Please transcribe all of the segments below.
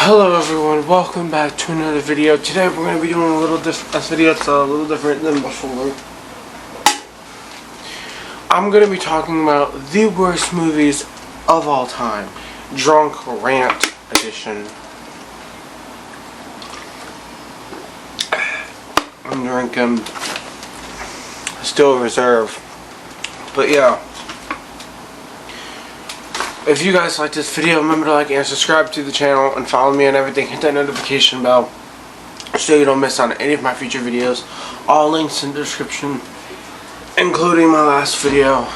Hello everyone, welcome back to another video. Today we're going to be doing a video that's a little different than before. I'm going to be talking about the worst movies of all time. Drunk Rant Edition. I'm drinking Still Reserve. But yeah. If you guys like this video, remember to like and subscribe to the channel and follow me on everything. Hit that notification bell so you don't miss on any of my future videos. All links in the description, including my last video.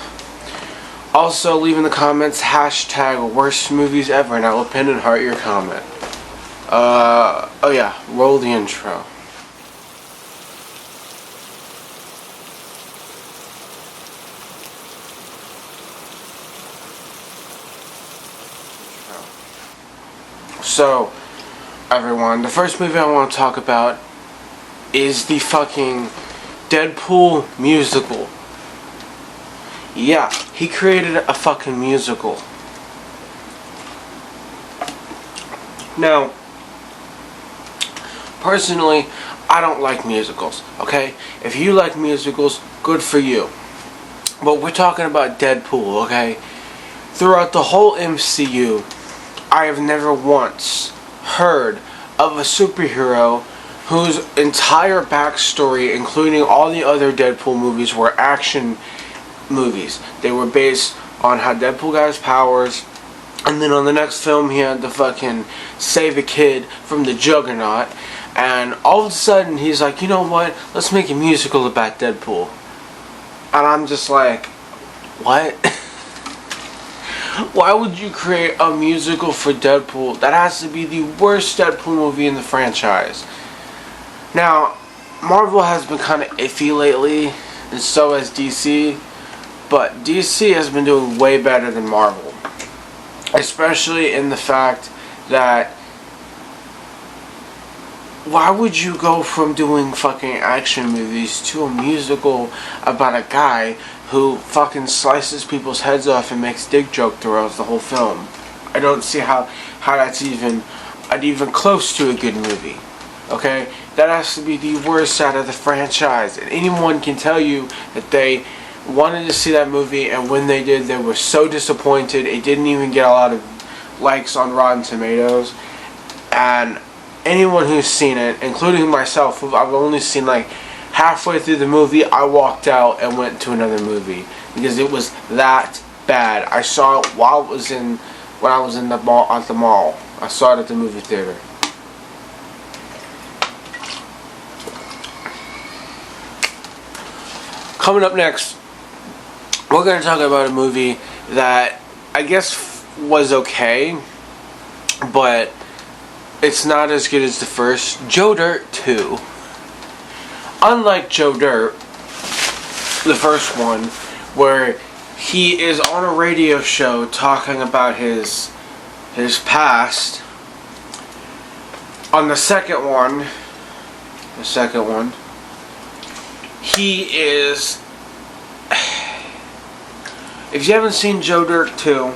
Also, leave in the comments hashtag worst movies ever, and I will pin and heart your comment. Oh yeah, roll the intro. So, everyone, the first movie I want to talk about is the fucking Deadpool musical. Yeah, he created a fucking musical. Now, personally, I don't like musicals, okay? If you like musicals, good for you. But we're talking about Deadpool, okay? Throughout the whole MCU, I have never once heard of a superhero whose entire backstory, including all the other Deadpool movies, were action movies. They were based on how Deadpool got his powers, and then on the next film he had to fucking save a kid from the Juggernaut, and all of a sudden he's like, you know what, let's make a musical about Deadpool. And I'm just like, what? Why would you create a musical for Deadpool? That has to be the worst Deadpool movie in the franchise. Now, Marvel has been kind of iffy lately, and so has DC. But DC has been doing way better than Marvel. Especially in the fact that, why would you go from doing fucking action movies to a musical about a guy who fucking slices people's heads off and makes dick joke throughout the whole film? I don't see how that's even close to a good movie. Okay? That has to be the worst out of the franchise. And anyone can tell you that they wanted to see that movie, and when they did, they were so disappointed. It didn't even get a lot of likes on Rotten Tomatoes. And anyone who's seen it, including myself, who I've only seen like halfway through the movie, I walked out and went to another movie because it was that bad. I saw it when I was in the mall, at the mall. I saw it at the movie theater. Coming up next, we're going to talk about a movie that I guess was okay, but it's not as good as the first, Joe Dirt 2. Unlike Joe Dirt, the first one, where he is on a radio show talking about his past, on the second one, he is, if you haven't seen Joe Dirt 2,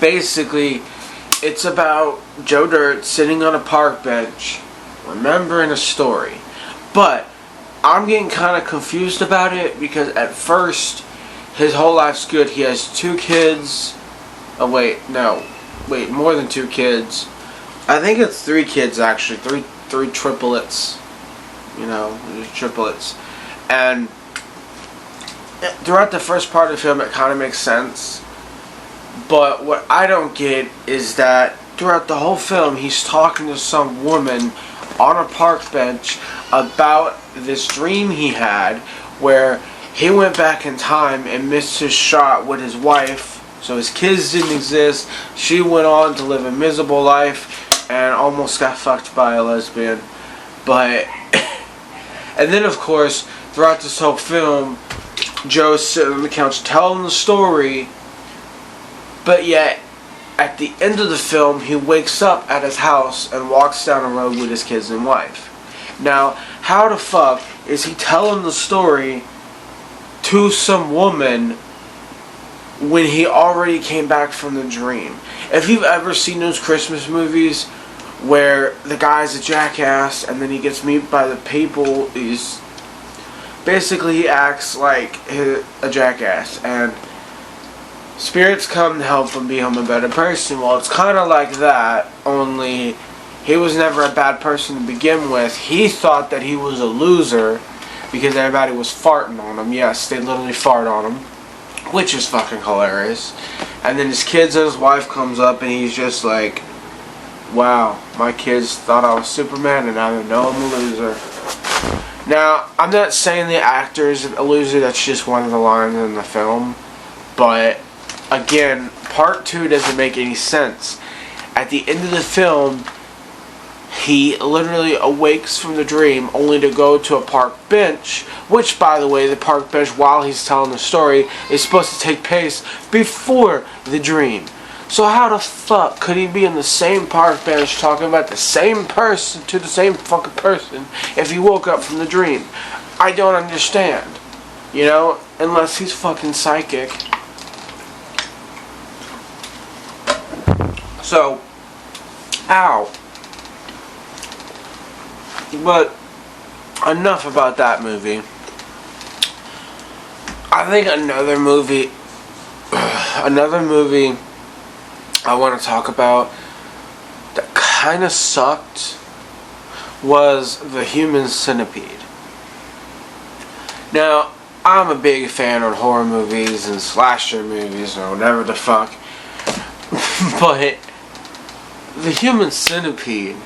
basically, it's about Joe Dirt sitting on a park bench, remembering a story. But I'm getting kind of confused about it because at first his whole life's good. He has 2 kids. Oh wait, more than 2 kids. I think it's 3 kids actually. Three triplets. You know, triplets. And throughout the first part of the film, it kind of makes sense. But what I don't get is that throughout the whole film, he's talking to some woman on a park bench about this dream he had where he went back in time and missed his shot with his wife, so his kids didn't exist. She went on to live a miserable life and almost got fucked by a lesbian. But and then of course throughout this whole film, Joe's sitting on the couch telling the story, but yet at the end of the film, he wakes up at his house and walks down the road with his kids and wife. Now, how the fuck is he telling the story to some woman when he already came back from the dream? If you've ever seen those Christmas movies where the guy's a jackass, and then he gets meet by the people. He's basically, he acts like a jackass, and spirits come to help him become a better person. Well, it's kind of like that, only he was never a bad person to begin with. He thought that he was a loser because everybody was farting on him. Yes, they literally fart on him, which is fucking hilarious. And then his kids and his wife comes up, and he's just like, wow, my kids thought I was Superman, and now they know I'm a loser. Now, I'm not saying the actor's a loser, that's just one of the lines in the film. But, again, part 2 doesn't make any sense. At the end of the film, he literally awakes from the dream only to go to a park bench, which, by the way, the park bench, while he's telling the story, is supposed to take place before the dream. So how the fuck could he be in the same park bench talking about the same person to the same fucking person if he woke up from the dream? I don't understand. You know? Unless he's fucking psychic. So, ow. But, enough about that movie. I think another movie I want to talk about that kind of sucked was the Human Centipede. Now, I'm a big fan of horror movies and slasher movies or whatever the fuck, but the Human Centipede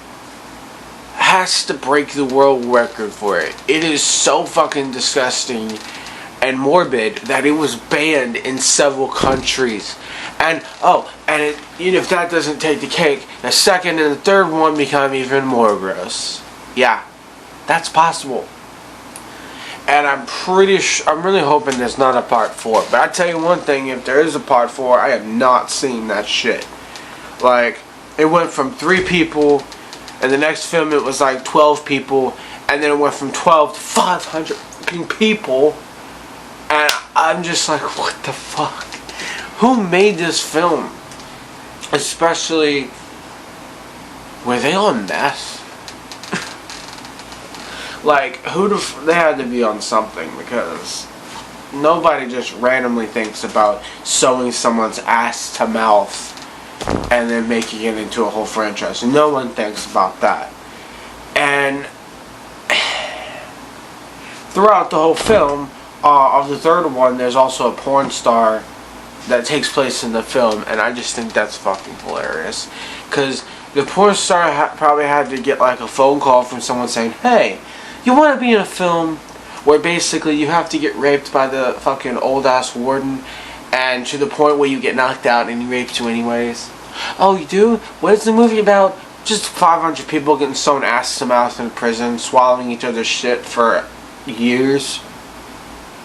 has to break the world record for it. It is so fucking disgusting and morbid that it was banned in several countries. And if that doesn't take the cake, the second and the third one become even more gross. Yeah, that's possible. And I'm really hoping there's not a part 4. But I tell you one thing, if there is a part 4, I have not seen that shit. Like, it went from 3 people, and the next film it was like 12 people, and then it went from 12 to 500 people, and I'm just like, what the fuck? Who made this film? Especially, were they on meth? Like, they had to be on something, because nobody just randomly thinks about sewing someone's ass to mouth and then making it into a whole franchise. No one thinks about that. And throughout the whole film, of the third one, there's also a porn star that takes place in the film, and I just think that's fucking hilarious. Because the porn star probably had to get like a phone call from someone saying, hey, you want to be in a film where basically you have to get raped by the fucking old ass warden, and to the point where you get knocked out and he rapes you anyways? Oh, you do? What is the movie about? Just 500 people getting sewn ass to mouth in prison, swallowing each other's shit for years.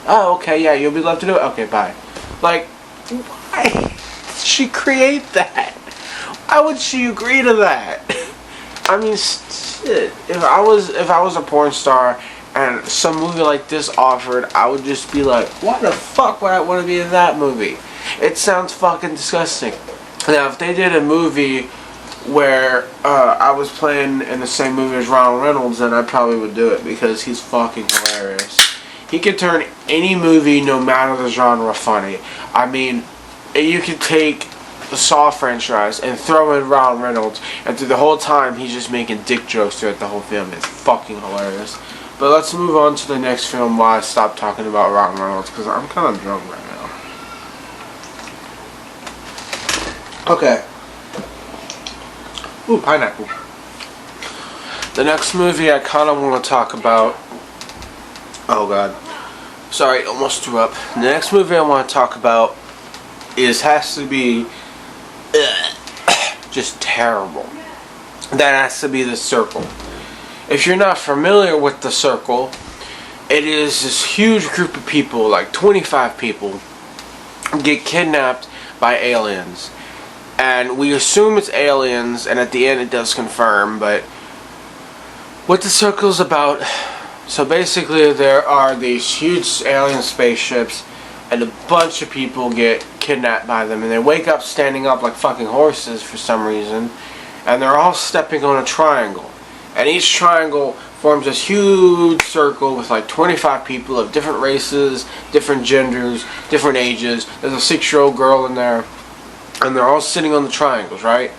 Oh, okay, yeah, you'll be left to do it? Okay, bye. Like, why did she create that? Why would she agree to that? I mean, shit. If I was a porn star and some movie like this offered, I would just be like, why the fuck would I want to be in that movie? It sounds fucking disgusting. Now, if they did a movie where I was playing in the same movie as Ronald Reynolds, then I probably would do it because he's fucking hilarious. He can turn any movie, no matter the genre, funny. I mean, you could take the Saw franchise and throw in Ronald Reynolds, and through the whole time, he's just making dick jokes throughout the whole film. It's fucking hilarious. But let's move on to the next film while I stop talking about Ronald Reynolds, because I'm kind of drunk right now. Okay. Ooh, pineapple. The next movie I kind of want to talk about... Oh god. Sorry, almost threw up. The next movie I want to talk about has to be just terrible. That has to be The Circle. If you're not familiar with The Circle, it is this huge group of people, like 25 people, get kidnapped by aliens. And we assume it's aliens, and at the end it does confirm, but what The Circle is about... So basically there are these huge alien spaceships, and a bunch of people get kidnapped by them, and they wake up standing up like fucking horses for some reason, and they're all stepping on a triangle, and each triangle forms this huge circle with like 25 people of different races, different genders, different ages. There's a 6-year-old girl in there, and they're all sitting on the triangles, right?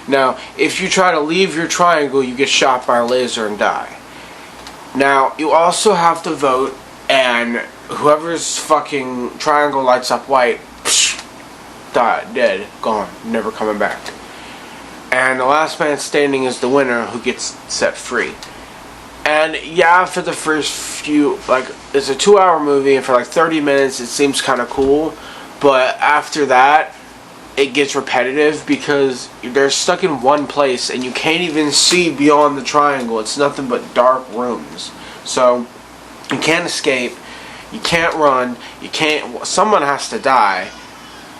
Now, if you try to leave your triangle, you get shot by a laser and die. Now, you also have to vote, and whoever's fucking triangle lights up white, died, dead, gone, never coming back. And the last man standing is the winner, who gets set free. And yeah, for the first few, like, it's a 2-hour movie, and for like 30 minutes it seems kind of cool, but after that it gets repetitive because they're stuck in one place and you can't even see beyond the triangle. It's nothing but dark rooms. So you can't escape, you can't run, someone has to die.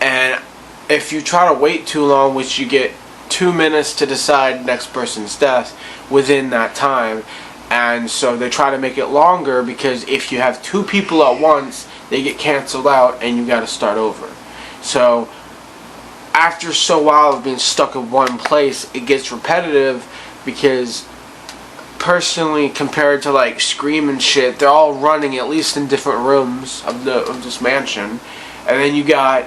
And if you try to wait too long, which you get 2 minutes to decide next person's death within that time, and so they try to make it longer because if you have 2 people at once, they get canceled out and you gotta start over. So after so while of being stuck in one place, it gets repetitive because personally, compared to like Scream and shit, they're all running at least in different rooms of this mansion. And then you got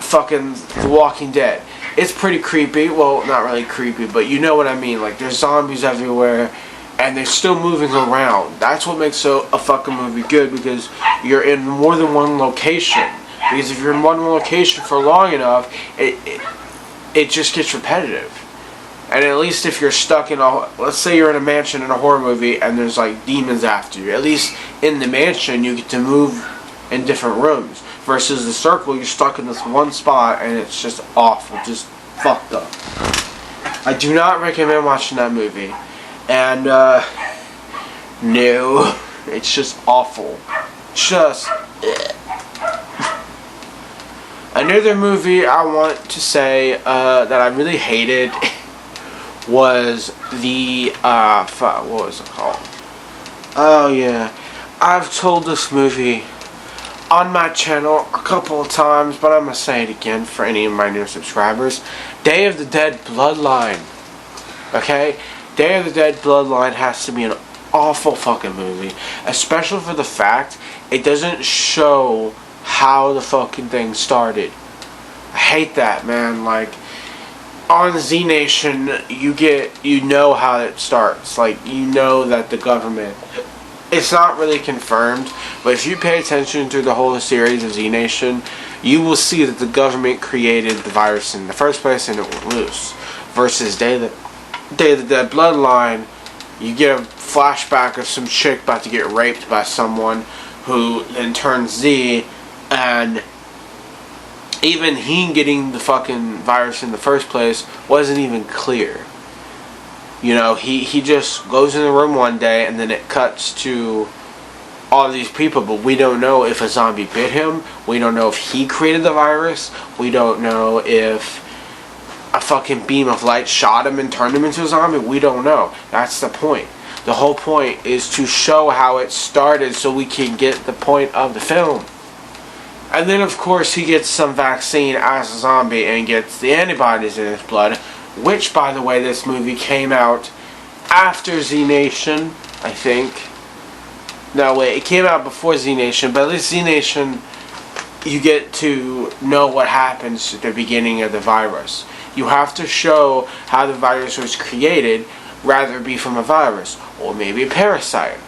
fucking The Walking Dead. It's pretty creepy. Well, not really creepy, but you know what I mean. Like, there's zombies everywhere, and they're still moving around. That's what makes a fucking movie good, because you're in more than one location. Because if you're in one location for long enough, it just gets repetitive. And at least if you're stuck in let's say you're in a mansion in a horror movie, and there's like demons after you. At least in the mansion, you get to move in different rooms. Versus the circle, you're stuck in this one spot, and it's just awful, just fucked up. I do not recommend watching that movie. And, no, it's just awful. Just, Another movie I want to say, that I really hated was the, what was it called? Oh, yeah. I've told this movie on my channel a couple of times, but I'm going to say it again for any of my new subscribers. Day of the Dead Bloodline. Okay? Day of the Dead Bloodline has to be an awful fucking movie. Especially for the fact it doesn't show how the fucking thing started. I hate that, man. Like, on Z Nation, you know how it starts. Like, you know that the government... It's not really confirmed, but if you pay attention to the whole series of Z Nation, you will see that the government created the virus in the first place and it went loose. Versus Day of the Dead Bloodline, you get a flashback of some chick about to get raped by someone who then turns Z, and even he getting the fucking virus in the first place wasn't even clear. You know, he just goes in the room one day, and then it cuts to all these people, but we don't know if a zombie bit him. We don't know if he created the virus. We don't know if a fucking beam of light shot him and turned him into a zombie. We don't know. That's the point. The whole point is to show how it started so we can get the point of the film. And then, of course, he gets some vaccine as a zombie and gets the antibodies in his blood. Which, by the way, this movie came out after Z Nation, I think. No, wait, it came out before Z Nation, but at least Z Nation, you get to know what happens at the beginning of the virus. You have to show how the virus was created, rather be from a virus, or maybe a parasite.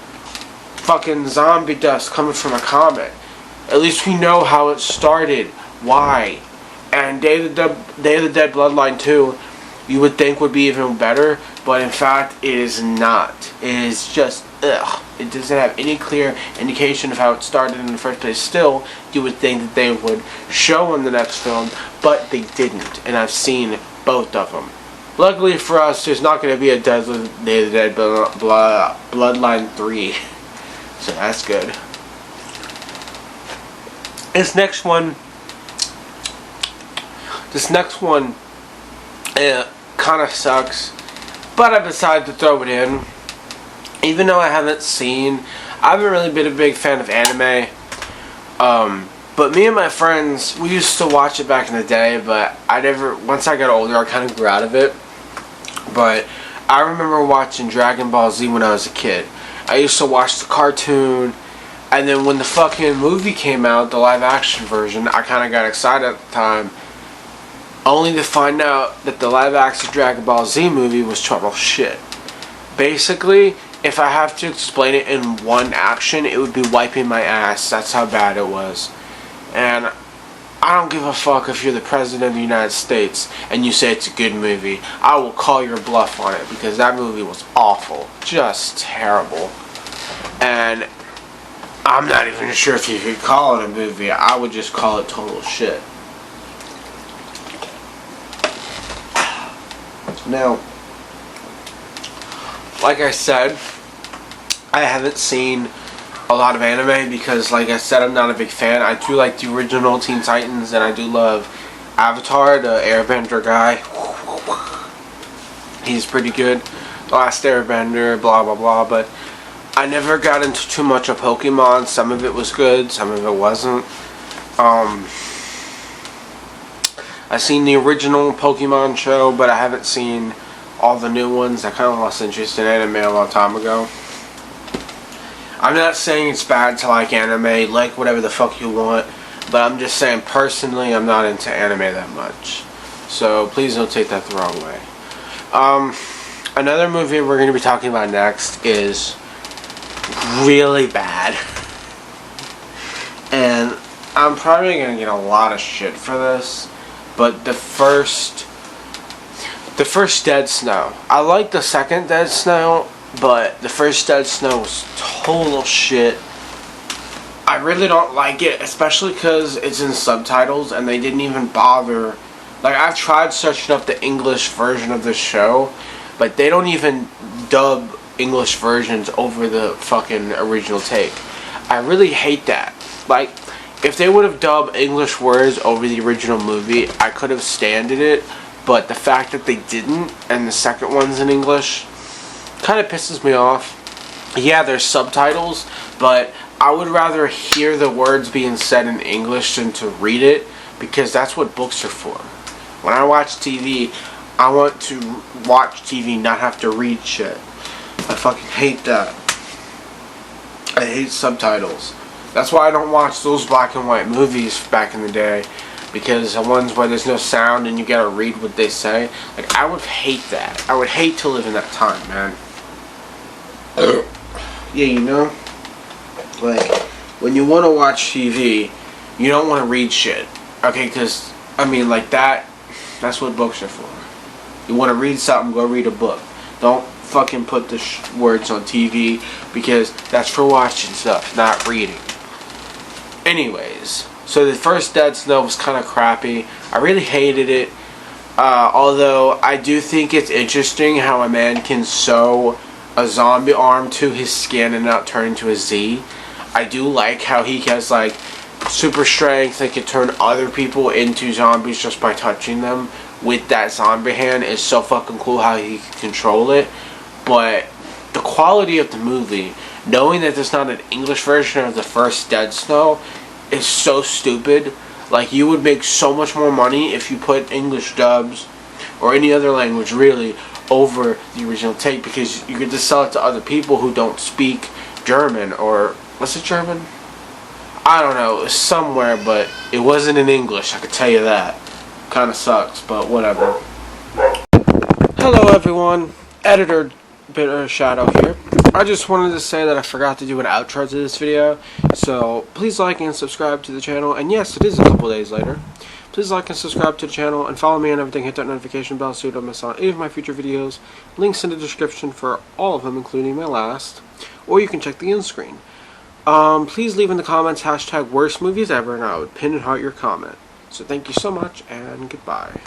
Fucking zombie dust coming from a comet. At least we know how it started, why. And Day of the Dead Bloodline 2, you would think would be even better, but in fact it is not. It is just ugh. It doesn't have any clear indication of how it started in the first place. Still, you would think that they would show in the next film, but they didn't, and I've seen both of them. Luckily for us, there's not going to be a Day of the Dead Bloodline 3, so that's good. This next one kind of sucks, but I decided to throw it in, even though I haven't really been a big fan of anime, but me and my friends, we used to watch it back in the day, but once I got older, I kind of grew out of it. But I remember watching Dragon Ball Z when I was a kid. I used to watch the cartoon, and then when the fucking movie came out, the live action version, I kind of got excited at the time, only to find out that the live action Dragon Ball Z movie was total shit. Basically, if I have to explain it in one action, it would be wiping my ass. That's how bad it was. And I don't give a fuck if you're the President of the United States and you say it's a good movie. I will call your bluff on it because that movie was awful. Just terrible. And I'm not even sure if you could call it a movie. I would just call it total shit. Now, like I said, I haven't seen a lot of anime because, like I said, I'm not a big fan. I do like the original Teen Titans, and I do love Avatar, the Airbender guy. He's pretty good. The Last Airbender, blah blah blah. But I never got into too much of Pokemon. Some of it was good, some of it wasn't. I've seen the original Pokemon show, but I haven't seen all the new ones. I kind of lost interest in anime a long time ago. I'm not saying it's bad to like anime, like whatever the fuck you want, but I'm just saying personally I'm not into anime that much. So please don't take that the wrong way. Another movie we're going to be talking about next is really bad. And I'm probably going to get a lot of shit for this, but the first Dead Snow. I like the second Dead Snow, but the first Dead Snow was total shit. I really don't like it, especially because it's in subtitles and they didn't even bother. Like, I've tried searching up the English version of the show, but they don't even dub English versions over the fucking original take. I really hate that. Like, if they would have dubbed English words over the original movie, I could have standed it, but the fact that they didn't, and the second one's in English, kind of pisses me off. Yeah, there's subtitles, but I would rather hear the words being said in English than to read it, because that's what books are for. When I watch TV, I want to watch TV, not have to read shit. I fucking hate that. I hate subtitles. That's why I don't watch those black and white movies back in the day, because the ones where there's no sound and you gotta read what they say, like, I would hate that. I would hate to live in that time, man. Yeah, you know, like, when you want to watch TV, you don't want to read shit, okay, because, I mean, like, that's what books are for. You want to read something, go read a book. Don't fucking put the words on TV, because that's for watching stuff, not reading. Anyways, so the first Dead Snow was kind of crappy. I really hated it, although I do think it's interesting how a man can sew a zombie arm to his skin and not turn into a Z. I do like how he has, like, super strength and can turn other people into zombies just by touching them with that zombie hand. Is so fucking cool how he can control it. But the quality of the movie, knowing that there's not an English version of the first Dead Snow, is so stupid. Like, you would make so much more money if you put English dubs, or any other language really, over the original take, because you could just sell it to other people who don't speak German, or was it German? I don't know, it was somewhere, but it wasn't in English, I could tell you that. Kinda sucks, but whatever. Hello everyone, Editor Bitter Shadow here. I just wanted to say that I forgot to do an outro to this video, so please like and subscribe to the channel, and yes, it is a couple days later. Please like and subscribe to the channel, and follow me on everything. Hit that notification bell so you don't miss out on any of my future videos. Links in the description for all of them, including my last, or you can check the end screen. Please leave in the comments #worst movies ever, and I would pin and heart your comment. So thank you so much, and goodbye.